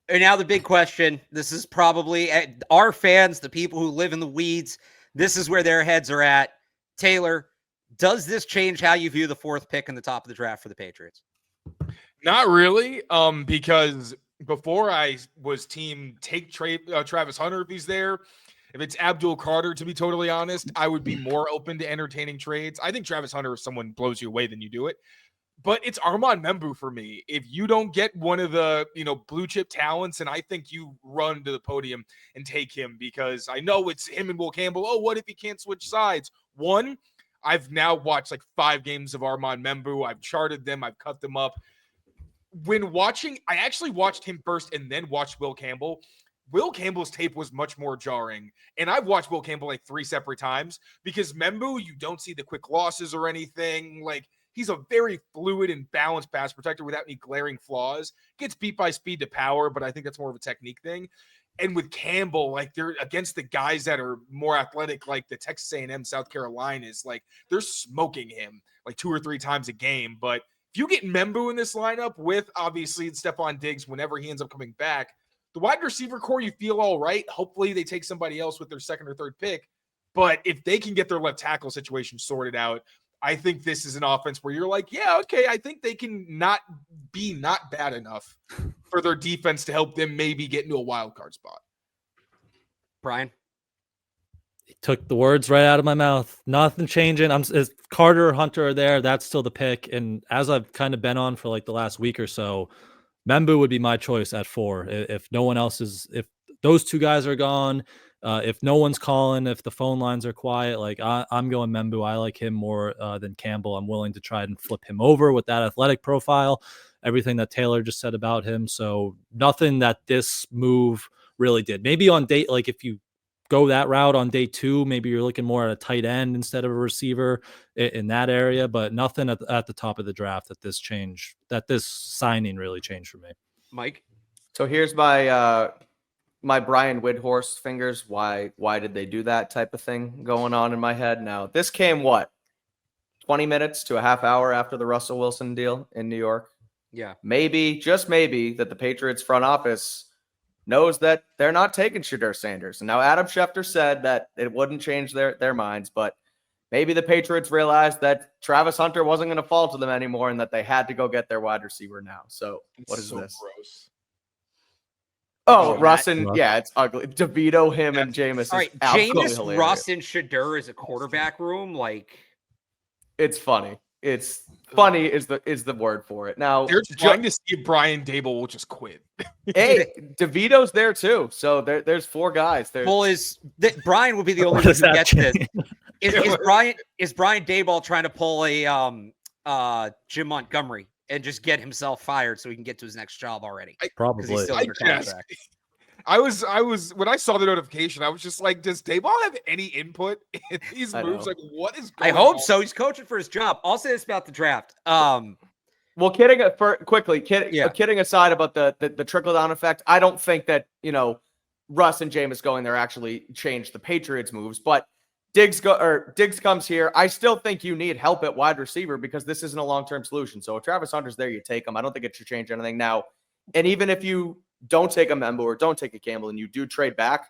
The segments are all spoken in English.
And now the big question, this is probably our fans, the people who live in the weeds, this is where their heads are at. Taylor, does this change how you view the fourth pick in the top of the draft for the Patriots? Not really, because before I was team take Travis Hunter if he's there. If it's Abdul Carter, to be totally honest, I would be more open to entertaining trades. I think Travis Hunter, if someone blows you away, then you do it. But it's Armand Membu for me. If you don't get one of the, blue chip talents, and I think you run to the podium and take him, because I know it's him and Will Campbell. Oh, what if he can't switch sides? One, I've now watched like 5 games of Armand Membu. I've charted them. I've cut them up. When watching, I actually watched him first and then watched Will Campbell. Will Campbell's tape was much more jarring. And I've watched Will Campbell like 3 separate times, because Membu, you don't see the quick losses or anything. Like, he's a very fluid and balanced pass protector without any glaring flaws. Gets beat by speed to power, but I think that's more of a technique thing. And with Campbell, like, they're against the guys that are more athletic, like the Texas A&M, South Carolina is, like, they're smoking him like 2 or 3 times a game. But if you get Membu in this lineup with, obviously, Stefon Diggs whenever he ends up coming back, the wide receiver core, you feel all right. Hopefully they take somebody else with their second or third pick. But if they can get their left tackle situation sorted out, I think this is an offense where you're like, yeah, okay, I think they can not bad enough for their defense to help them maybe get into a wild card spot. Brian? He took the words right out of my mouth. Nothing changing. If Carter or Hunter are there, that's still the pick. And as I've kind of been on for like the last week or so, Membu would be my choice at 4. If no one else is, if those 2 guys are gone, if no one's calling, if the phone lines are quiet, like I'm going Membu. I like him more than Campbell. I'm willing to try and flip him over with that athletic profile, everything that Taylor just said about him. So nothing that this move really did. Maybe on date, like if you go that route on day 2, maybe you're looking more at a tight end instead of a receiver in that area, but nothing at the top of the draft that this signing really changed for me. Mike? So here's my my Brian Widhorse fingers. Why did they do that type of thing going on in my head? Now, this came 20 minutes to a half hour after the Russell Wilson deal in New York. Yeah. Maybe, just maybe, that the Patriots front office knows that they're not taking Shedeur Sanders. And now Adam Schefter said that it wouldn't change their minds, but maybe the Patriots realized that Travis Hunter wasn't going to fall to them anymore and that they had to go get their wide receiver now. So what is this? Gross. Oh, Russ and it's ugly. DeVito, him, and Jameis. All right, Jameis, Russ, and Shedeur is a quarterback room. Like, it's funny. It's funny is the word for it. Now they're trying to see if Brian Dable will just quit. Hey, DeVito's there too. So there's 4 guys there. Well, Brian will be the only one who gets this. Is Brian Daboll trying to pull a Jim Montgomery and just get himself fired so he can get to his next job already? Probably. I was when I saw the notification, I was just like, does Daboll have any input in these moves? Like, what is going on? I hope so. He's coaching for his job. I'll say this about the draft. Well, kidding aside about the trickle-down effect, I don't think that, Russ and Jameis going there actually changed the Patriots' moves, but Diggs comes here. I still think you need help at wide receiver because this isn't a long-term solution. So if Travis Hunter's there, you take him. I don't think it should change anything now. And even if you don't take a Membo or don't take a Campbell and you do trade back,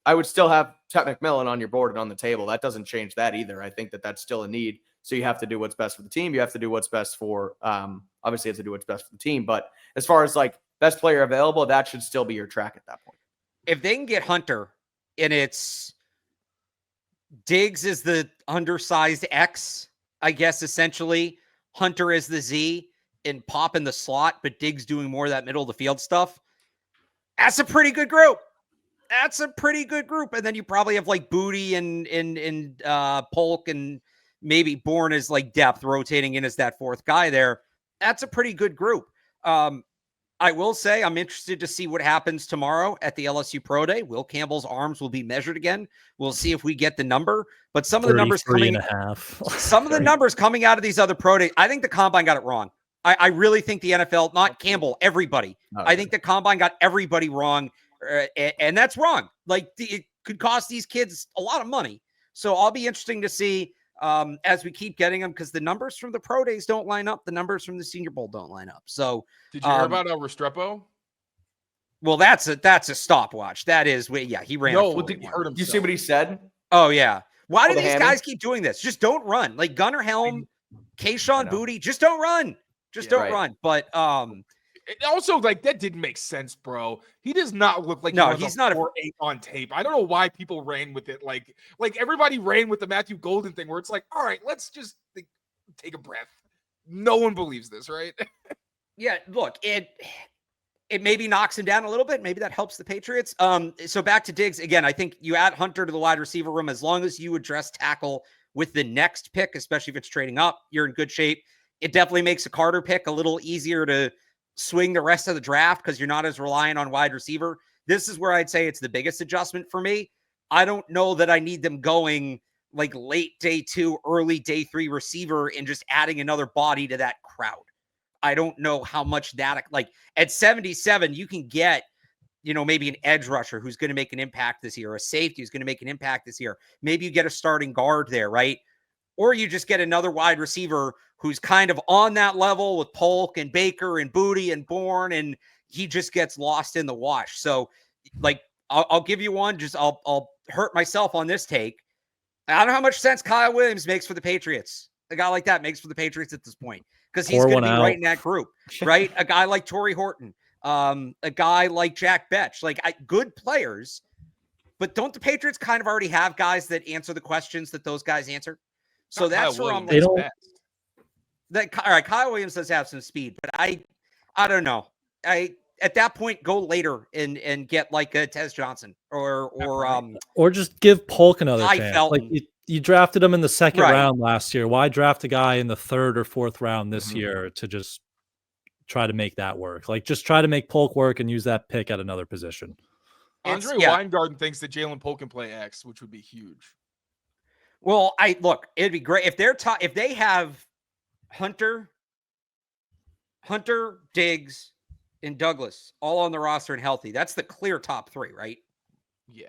I would still have Ted McMillan on your board and on the table. That doesn't change that either. I think that that's still a need. So you have to do what's best for the team. You have to do what's best for, obviously you have to do what's best for the team. But as far as like best player available, that should still be your track at that point. If they can get Hunter and it's Diggs is the undersized X, I guess, essentially. Hunter is the Z and Pop in the slot, but Diggs doing more of that middle of the field stuff. That's a pretty good group. And then you probably have like Booty and Polk and maybe Bourne as like depth rotating in as that 4th guy there. That's a pretty good group. I will say I'm interested to see what happens tomorrow at the LSU Pro Day. Will Campbell's arms will be measured again. We'll see if we get the number. But some of the numbers coming, some of the numbers coming out of these other Pro Days, I think the Combine got it wrong. I really think the NFL, not Campbell, everybody. Okay. I think the Combine got everybody wrong, and that's wrong. Like it could cost these kids a lot of money. So I'll be interesting to see as we keep getting them because the numbers from the Pro Days don't line up. The numbers from the Senior Bowl don't line up. So did you hear about Restrepo? Well, that's a stopwatch. That is, yeah, he ran. No, did he hurt himself? You see what he said? Oh yeah. Why do the these hammy? guys keep doing this? Just don't run. Like Gunnar Helm, Kayshon Boutte, just don't run. Just don't run. But it also, like, that didn't make sense, bro. He does not look like he's not 4.8 on tape. I don't know why people ran with it. Like everybody ran with the Matthew Golden thing, where it's like, all right, let's just take a breath. No one believes this, right? Yeah, look, it maybe knocks him down a little bit. Maybe that helps the Patriots. So back to Diggs again. I think you add Hunter to the wide receiver room as long as you address tackle with the next pick, especially if it's trading up, you're in good shape. It definitely makes a Carter pick a little easier to swing the rest of the draft because you're not as reliant on wide receiver. This is where I'd say it's the biggest adjustment for me. I don't know that I need them going like late day 2, early day 3 receiver and just adding another body to that crowd. I don't know how much that, like at 77, you can get, maybe an edge rusher who's going to make an impact this year, a safety who's going to make an impact this year. Maybe you get a starting guard there, right? Or you just get another wide receiver who's kind of on that level with Polk and Baker and Boutte and Bourne, and he just gets lost in the wash. So, like, I'll give you one. I'll hurt myself on this take. I don't know how much sense Kyle Williams makes for the Patriots. A guy like that makes for the Patriots at this point because he's going to be right in that group, right? A guy like Torrey Horton, a guy like Jack Betch, good players. But don't the Patriots kind of already have guys that answer the questions that those guys answer? So that's where I'm like, all right, Kyle Williams does have some speed, but I don't know. At that point, go later and get like a Tez Johnson or just give Polk another chance. Felton. Like you drafted him in the second round last year. Why draft a guy in the 3rd or 4th round this year to just try to make that work? Like, just try to make Polk work and use that pick at another position. Andre Weingarten thinks that Jalen Polk can play X, which would be huge. Well, it'd be great if if they have Hunter, Diggs, and Douglas all on the roster and healthy. That's the clear top 3, right? Yeah.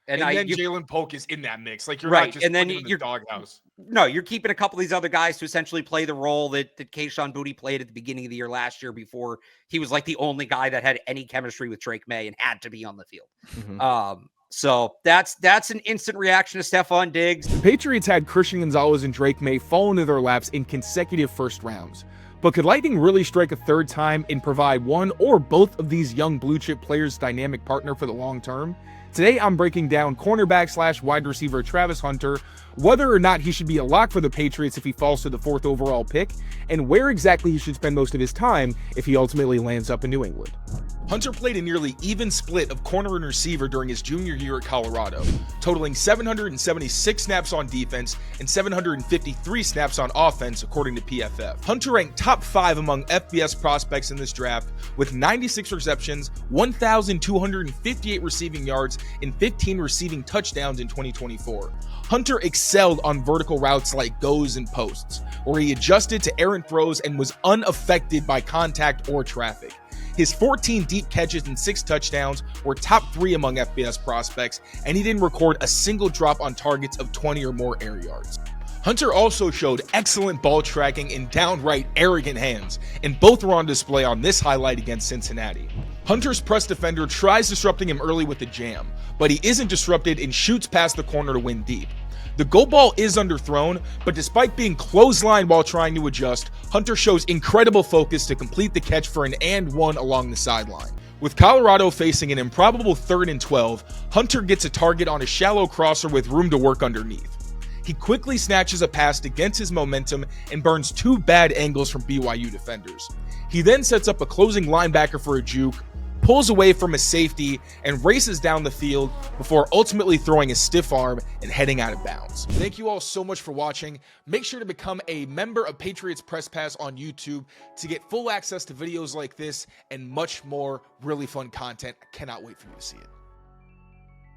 And then Jalen Polk is in that mix. Like, you're not just and then in the doghouse. No, you're keeping a couple of these other guys to essentially play the role that Kayshon Boutte played at the beginning of the year last year before he was like the only guy that had any chemistry with Drake May and had to be on the field. So that's an instant reaction to Stefon Diggs. The Patriots had Christian Gonzalez and Drake May fall into their laps in consecutive first rounds. But could lightning really strike a third time and provide one or both of these young blue chip players' dynamic partner for the long term? Today, I'm breaking down cornerback / wide receiver Travis Hunter, whether or not he should be a lock for the Patriots if he falls to the 4th overall pick, and where exactly he should spend most of his time if he ultimately lands up in New England. Hunter played a nearly even split of corner and receiver during his junior year at Colorado, totaling 776 snaps on defense and 753 snaps on offense, according to PFF. Hunter ranked top 5 among FBS prospects in this draft with 96 receptions, 1,258 receiving yards, and 15 receiving touchdowns in 2024. Hunter excelled on vertical routes like goes and posts, where he adjusted to errant throws and was unaffected by contact or traffic. His 14 deep catches and 6 touchdowns were top 3 among FBS prospects, and he didn't record a single drop on targets of 20 or more air yards. Hunter also showed excellent ball tracking and downright arrogant hands, and both were on display on this highlight against Cincinnati. Hunter's press defender tries disrupting him early with the jam, but he isn't disrupted and shoots past the corner to win deep. The go ball is underthrown, but despite being clotheslined while trying to adjust, Hunter shows incredible focus to complete the catch for an and 1 along the sideline. With Colorado facing an improbable 3rd and 12, Hunter gets a target on a shallow crosser with room to work underneath. He quickly snatches a pass against his momentum and burns 2 bad angles from BYU defenders. He then sets up a closing linebacker for a juke, pulls away from a safety, and races down the field before ultimately throwing a stiff arm and heading out of bounds. Thank you all so much for watching. Make sure to become a member of Patriots Press Pass on YouTube to get full access to videos like this and much more really fun content. I cannot wait for you to see it.